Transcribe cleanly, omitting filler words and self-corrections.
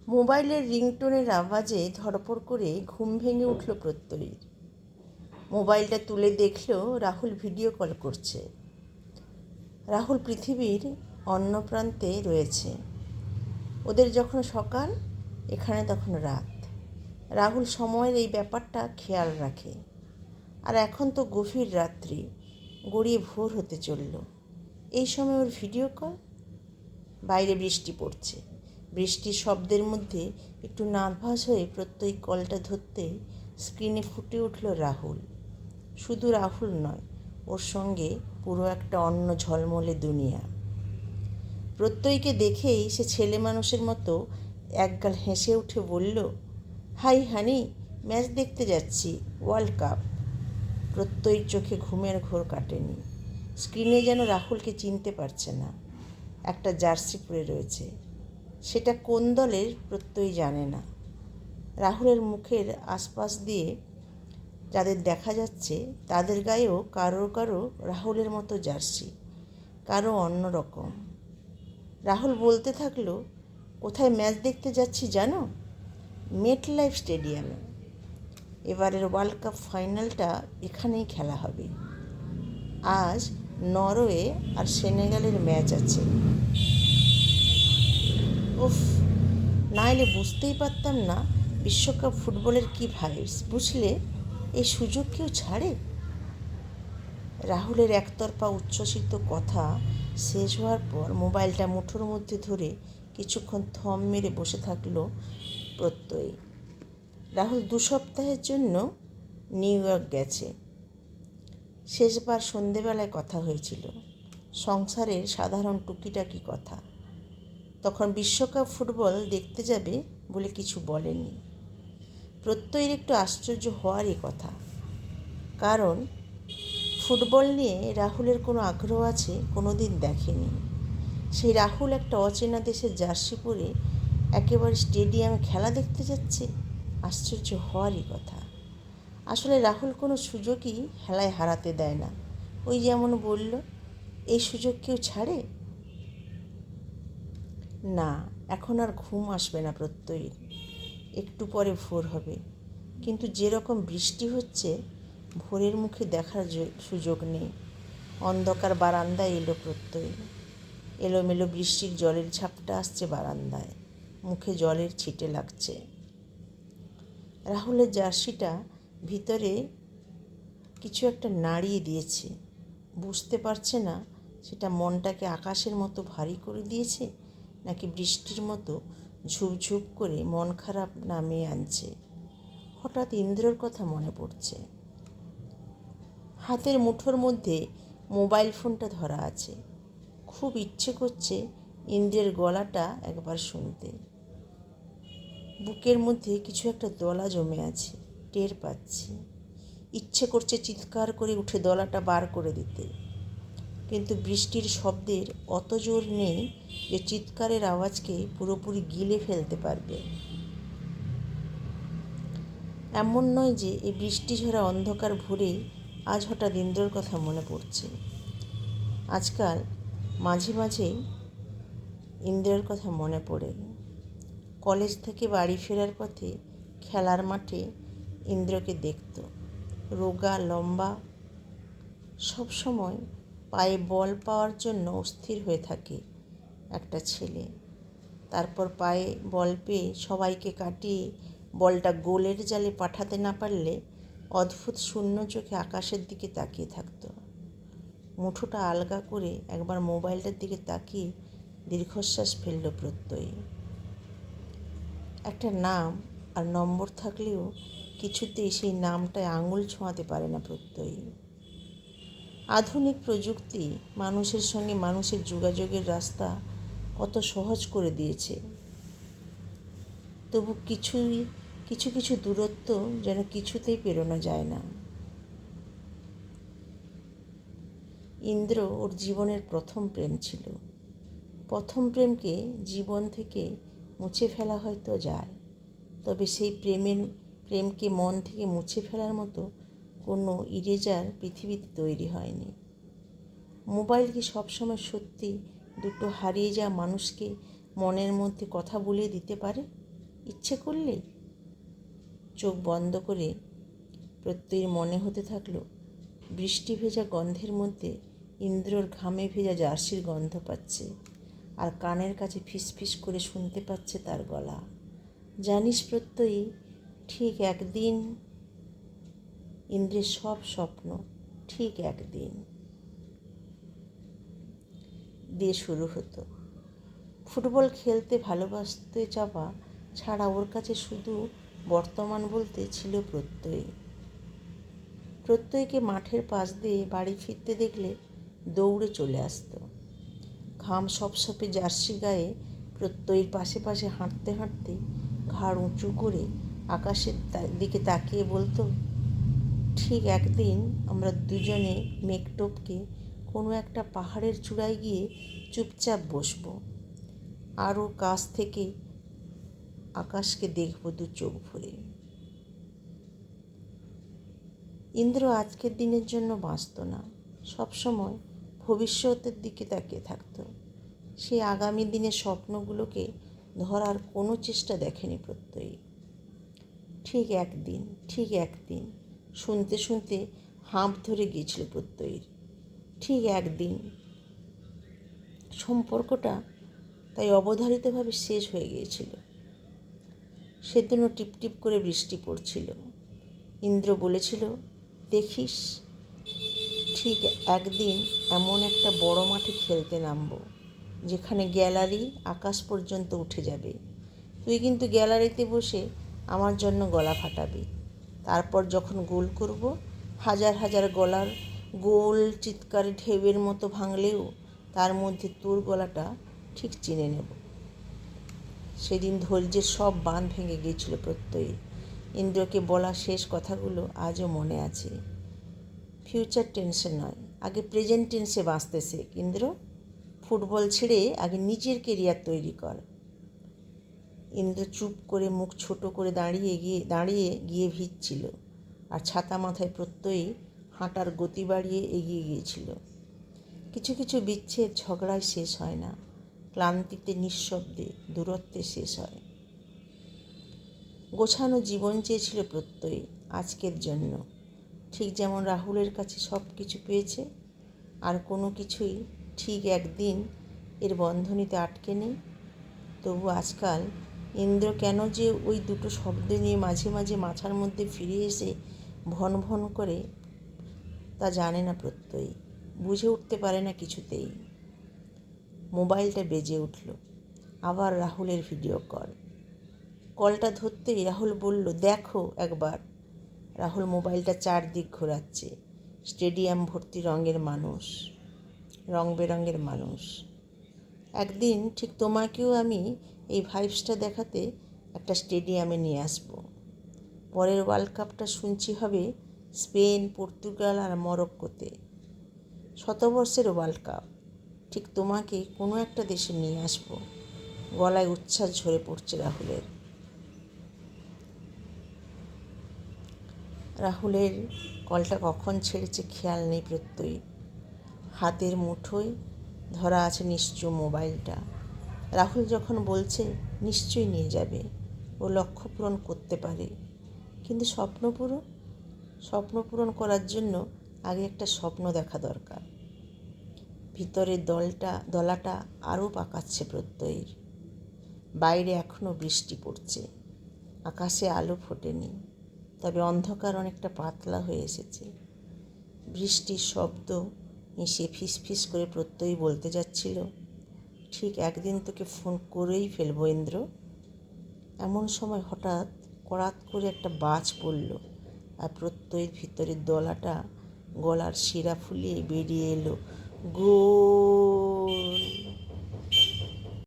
মোবাইলের রিংটোনের আওয়াজে ধড়পড় করে ঘুম ভেঙে উঠল প্রত্যয়ীর। মোবাইলটা তুলে দেখল রাহুল ভিডিও কল করছে। রাহুল পৃথিবীর অন্য প্রান্তে রয়েছে। ওদের যখন সকাল, এখানে তখন রাত। রাহুল সময়ের এই ব্যাপারটা খেয়াল রাখে। আর এখন তো গভীর রাত্রি, গড়িয়ে ভোর হতে চলল। এই সময় ওর ভিডিও কল। বাইরে বৃষ্টি পড়ছে। বৃষ্টির শব্দের মধ্যে একটু নার্ভাস হয়ে প্রত্যয়ী কলটা ধরতে স্ক্রিনে ফুটে উঠল রাহুল। শুধু রাহুল নয়, ওর সঙ্গে পুরো একটা অন্য ঝলমলে দুনিয়া। প্রত্যয়ীকে দেখেই সে ছেলে মানুষের মতো একগাল হেসে উঠে বলল, হাই হানি, ম্যাচ দেখতে যাচ্ছি, ওয়ার্ল্ড কাপ। প্রত্যয়ীর চোখে ঘুমের ঘোর কাটেনি। স্ক্রিনে যেন রাহুলকে চিনতে পারছে না। একটা জার্সি পরে রয়েছে, সেটা কোন দলের প্রত্যয়ী জানে না। রাহুলের মুখের আশপাশ দিয়ে যাদের দেখা যাচ্ছে তাদের গায়েও কারো কারো রাহুলের মতো জার্সি, কারো অন্য রকম। রাহুল বলতে থাকলো, কোথায় ম্যাচ দেখতে যাচ্ছি জানো? মেটলাইফ স্টেডিয়ামে। এবারের ওয়ার্ল্ড কাপ ফাইনালটা এখানেই খেলা হবে। আজ নরওয়ে আর সেনেগালের ম্যাচ আছে। উফ, না এলে বুঝতেই পারতাম না বিশ্বকাপ ফুটবলের কী ভাইবস। বুঝলে, এই সুযোগ কেউ ছাড়ে? রাহুলের একতরফা উচ্ছ্বসিত কথা শেষ হওয়ার পর মোবাইলটা মুঠোর মধ্যে ধরে কিছুক্ষণ থম মেরে বসে থাকলো প্রত্যয়ী। রাহুল 2 সপ্তাহের জন্য নিউ ইয়র্ক গেছে। শেষবার সন্ধেবেলায় কথা হয়েছিল, সংসারের সাধারণ টুকিটাকি কথা। তখন বিশ্বকাপ ফুটবল দেখতে যাবে বলে কিছু বলেনি। প্রত্যয়ের একটু আশ্চর্য হওয়ারই কথা, কারণ ফুটবল নিয়ে রাহুলের কোনো আগ্রহ আছে কোনো দিন দেখেনি। সেই রাহুল একটা অচেনা দেশের জার্সি পরে একেবারে স্টেডিয়ামে খেলা দেখতে যাচ্ছে, আশ্চর্য হওয়ারই কথা। আসলে রাহুল কোনো সুযোগই হেলায় হারাতে দেয় না। ওই যেমন বলল, এই সুযোগ কেউ ছাড়ে? না, এখন আর ঘুম আসবে না প্রত্যয়ীর। একটু পরে ভোর হবে, কিন্তু যেরকম বৃষ্টি হচ্ছে ভোরের মুখে দেখার সুযোগ নেই। অন্ধকার বারান্দায় এলো প্রত্যয়ী। এলোমেলো বৃষ্টির জলের ঝাপটা আসছে বারান্দায়, মুখে জলের ছিটে লাগছে। রাহুলের জার্সিটা ভিতরে কিছু একটা নাড়িয়ে দিয়েছে। বুঝতে পারছে না সেটা মনটাকে আকাশের মতো ভারী করে দিয়েছে নাকি বৃষ্টির মতো ঝুপঝুপ করে মন খারাপ নামিয়ে আনছে। হঠাৎ ইন্দ্রর কথা মনে পড়ছে। হাতের মুঠোর মধ্যে মোবাইল ফোনটা ধরা আছে। খুব ইচ্ছে করছে ইন্দ্রের গলাটা একবার শুনতে। বুকের মধ্যে কিছু একটা দলা জমে আছে, টের পাচ্ছি। ইচ্ছে করছে চিৎকার করে উঠে দলাটা বার করে দিতে, কিন্তু বৃষ্টির শব্দের অত জোর নেই যে চিৎকারের আওয়াজকে পুরোপুরি গিলে ফেলতে পারবে। এমন নয় যে এই বৃষ্টি ঝরা অন্ধকার ভোরে আজ হঠাৎ ইন্দ্রর কথা মনে পড়ছে। আজকাল মাঝে মাঝে ইন্দ্রের কথা মনে পড়ে। কলেজ থেকে বাড়ি ফেরার পথে খেলার মাঠে ইন্দ্রকে দেখত। রোগা, লম্বা, সব সময় পায়ে বল পাওয়ার জন্য অস্থির হয়ে থাকে একটা ছেলে। তারপর পায়ে বল পেয়ে সবাইকে কাটিয়ে বলটা গোলের জালে পাঠাতে না পারলে অদ্ভুত শূন্য চোখে আকাশের দিকে তাকিয়ে থাকত। মুঠোটা আলগা করে একবার মোবাইলটার দিকে তাকিয়ে দীর্ঘশ্বাস ফেলল প্রত্যয়ী। একটা নাম আর নম্বর থাকলেও কিছুতেই সেই নামটায় আঙুল ছোঁয়াতে পারে না প্রত্যয়ী। আধুনিক প্রযুক্তি মানুষের সঙ্গে মানুষের যোগাযোগের রাস্তা কত সহজ করে দিয়েছে, তবু কিছু কিছু দূরত্ব যেন কিছুতেই পেরোনো যায় না। ইন্দ্র ওর জীবনের প্রথম প্রেম ছিল। প্রথম প্রেমকে জীবন থেকে মুছে ফেলা হয়তো যায়, তবে সেই প্রেমকে মন থেকে মুছে ফেলার মতো কোনো ইরেজার পৃথিবীতে তৈরি হয়নি। মোবাইল কি সবসময় সত্যি দুটো হারিয়ে যাওয়া মানুষকে মনের মধ্যে কথা বলিয়ে দিতে পারে? ইচ্ছে করলেই। চোখ বন্ধ করে প্রত্যয়ের মনে হতে থাকলো বৃষ্টি ভেজা গন্ধের মধ্যে ইন্দ্রর ঘামে ভেজা জার্সির গন্ধ পাচ্ছে, আর কানের কাছে ফিসফিস করে শুনতে পাচ্ছে তার গলা। জানিস প্রত্যয়ী, ঠিক একদিন ইন্দ্রের সব স্বপ্ন ঠিক একদিন দিয়ে শুরু হতো। ফুটবল খেলতে ভালোবাসতে চাপা ছাড়া ওর কাছে শুধু বর্তমান বলতে ছিল প্রত্যয়ী। প্রত্যয়ীকে মাঠের পাশ দিয়ে বাড়ি ফিরতে দেখলে দৌড়ে চলে আসতো। ঘাম সপসপে জার্সি গায়ে প্রত্যয়ীর পাশে পাশে হাঁটতে হাঁটতে ঘাড় উঁচু করে আকাশের দিকে তাকিয়ে বলতো, ঠিক একদিন আমরা দুজনে মেঘ টপকে কোনো একটা পাহাড়ের চূড়ায় গিয়ে চুপচাপ বসবো, আরও কাছ থেকে আকাশকে দেখবো দু চোখ ভরে। ইন্দ্র আজকের দিনের জন্য বাঁচত না, সবসময় ভবিষ্যতের দিকে তাকিয়ে থাকতো। সে আগামী দিনের স্বপ্নগুলোকে ধরার কোনো চেষ্টা দেখেনি প্রত্যয়ী। ঠিক একদিন শুনতে শুনতে হাঁপ ধরে গিয়েছিল প্রত্যয়ীর। ঠিক একদিন সম্পর্কটা তাই অবধারিতভাবে শেষ হয়ে গিয়েছিল। সেদিনও টিপটিপ করে বৃষ্টি পড়ছিল। ইন্দ্র বলেছিল, দেখিস, ঠিক একদিন এমন একটা বড় মাঠে খেলতে নামবো যেখানে গ্যালারি আকাশ পর্যন্ত উঠে যাবে। তুই কিন্তু গ্যালারিতে বসে আমার জন্য গলা ফাটাবি। তারপর যখন গোল করব, হাজার হাজার গলার গোল চিৎকারে ঢেউয়ের মতো ভাঙলেও তার মধ্যে তোর গলাটা ঠিক চিনে নেব। সেদিন ধৈর্যের সব বাঁধ ভেঙে গিয়েছিল প্রত্যয়ী। ইন্দ্রকে বলা শেষ কথাগুলো আজও মনে আছে। ফিউচার টেন্সে নয়, আগে প্রেজেন্ট টেন্সে বাঁচতে শেখ ইন্দ্র। ফুটবল ছেড়ে আগে নিজের কেরিয়ার তৈরি কর। ইন্দ্র চুপ করে মুখ ছোট করে দাঁড়িয়ে গিয়ে ভিজছিল, আর ছাতা মাথায় প্রত্যয়ী হাঁটার গতি বাড়িয়ে এগিয়ে গিয়েছিল। কিছু কিছু বিচ্ছেদ ঝগড়ায় শেষ হয় না, ক্লান্তিতে, নিঃশব্দে, দূরত্বে শেষ হয়। গোছানো জীবন চেয়েছিল প্রত্যয়ী আজকের জন্য, ঠিক যেমন রাহুলের কাছে সব কিছু পেয়েছে, আর কোনো কিছুই ঠিক একদিন এর বন্ধনীতে আটকে নেই। তবু আজকাল ইন্দ্র কেন যে ওই দুটো শব্দ নিয়ে মাঝে মাঝে মাথার মধ্যে ফিরে এসে ভন ভন করে তা জানে না প্রত্যয়ী, বুঝে উঠতে পারে না কিছুতেই। মোবাইলটা বেজে উঠল। আবার রাহুলের ভিডিও কল। কলটা ধরতেই রাহুল বলল, দেখো একবার। রাহুল মোবাইলটা চারদিক ঘোরাচ্ছে। স্টেডিয়াম ভর্তি রং বেরঙের মানুষ। একদিন ঠিক তোমাকেও আমি এই ভাইবসটা দেখাতে একটা স্টেডিয়ামে নিয়ে আসব। পরের ওয়ার্ল্ড কাপটা শুনছি হবে স্পেন, পর্তুগাল আর মরক্কোতে। শতবর্ষের ওয়ার্ল্ড কাপ। ঠিক তোমাকে কোনো একটা দেশে নিয়ে আসব। গলায় উচ্ছ্বাস ঝরে পড়ছে রাহুলের কলটা কখন ছেড়েছে খেয়াল নেই প্রত্যয়ী। হাতের মুঠোয় ধরা আছে নিশ্চয় মোবাইলটা। রাহুল যখন বলছে নিশ্চয়ই নিয়ে যাবে, ও লক্ষ্য পূরণ করতে পারে। কিন্তু স্বপ্ন পূরণ করার জন্য আগে একটা স্বপ্ন দেখা দরকার। ভিতরের দলাটা আরও পাকাচ্ছে প্রত্যয়ীর। বাইরে এখনও বৃষ্টি পড়ছে, আকাশে আলো ফোটেনি, তবে অন্ধকার অনেকটা পাতলা হয়ে এসেছে। বৃষ্টির শব্দ মিশে ফিসফিস করে প্রত্যয়ী বলতে যাচ্ছিল, ঠিক একদিন তোকে ফোন করেই ফেলবো ইন্দ্র। এমন সময় হঠাৎ কড়াত করে একটা বাজ পড়ল, আর প্রত্যয়ের ভিতরের গলার শিরা ফুলিয়ে বেরিয়ে এলো গোল।